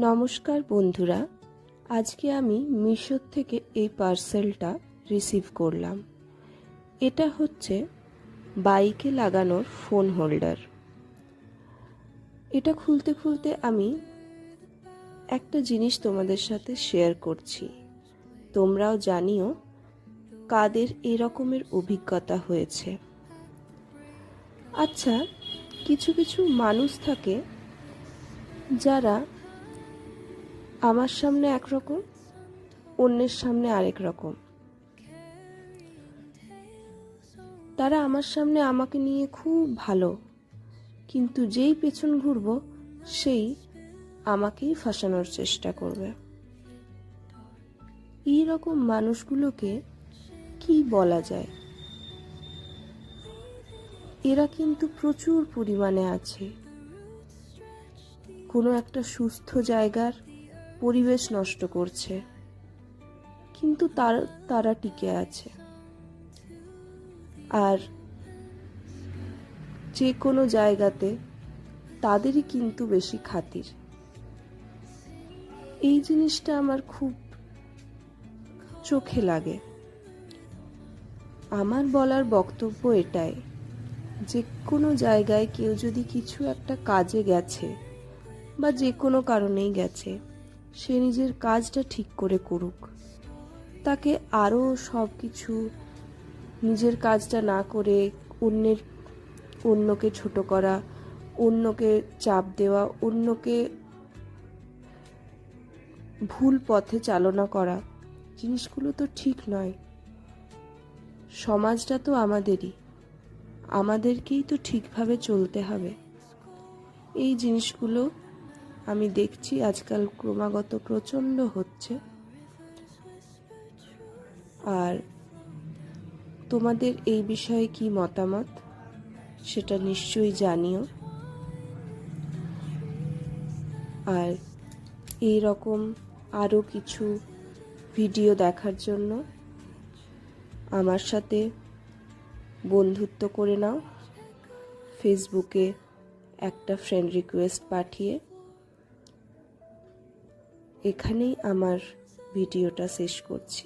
নমস্কার বন্ধুরা, আজকে আমি মিশো থেকে এই পার্সেলটা রিসিভ করলাম। এটা হচ্ছে বাইকে লাগানোর ফোন হোল্ডার। এটা খুলতে খুলতে আমি একটা জিনিস তোমাদের সাথে শেয়ার করছি। তোমরাও জানিও কাদের এরকমের অভিজ্ঞতা হয়েছে। আচ্ছা, কিছু কিছু মানুষ থাকে যারা আমার সামনে একরকম, অন্যের সামনে আরেক রকম। তারা আমার সামনে আমাকে নিয়ে খুব ভালো, কিন্তু যেই পেছন ঘুরবো সেই আমাকেই ফাঁসানোর চেষ্টা করবে। এই রকম মানুষগুলোকে কি বলা যায়? এরা কিন্তু প্রচুর পরিমাণে আছে। কোনো একটা সুস্থ জায়গার পরিবেশ নষ্ট করছে, কিন্তু তারা টিকে আছে। আর যে কোনো জায়গাতে তাদেরই কিন্তু বেশি খাতির। এই জিনিসটা আমার খুব চোখে লাগে। আমার বলার বক্তব্য এটাই, যে কোনো জায়গায় কেউ যদি কিছু একটা কাজে গেছে বা যে কোনো কারণেই গেছে, সে নিজের কাজটা ঠিক করে করুক। তাকে আরও সব কিছু নিজের কাজটা না করে অন্যকে ছোট করা, অন্যকে চাপ দেওয়া, অন্যকে ভুল পথে চালনা করা, জিনিসগুলো তো ঠিক নয়। সমাজটা তো আমাদেরকেই তো ঠিকভাবে চলতে হবে। এই জিনিসগুলো আমি দেখছি আজকাল ক্রমাগত প্রচণ্ড হচ্ছে। আর তোমাদের এই বিষয়ে কি মতামত সেটা নিশ্চয়ই জানিও। আর এই রকম আরও কিছু ভিডিও দেখার জন্য আমার সাথে বন্ধুত্ব করে নাও। ফেসবুকে একটা ফ্রেন্ড রিকোয়েস্ট পাঠিয়ে। এখানেই আমার ভিডিওটা শেষ করছি।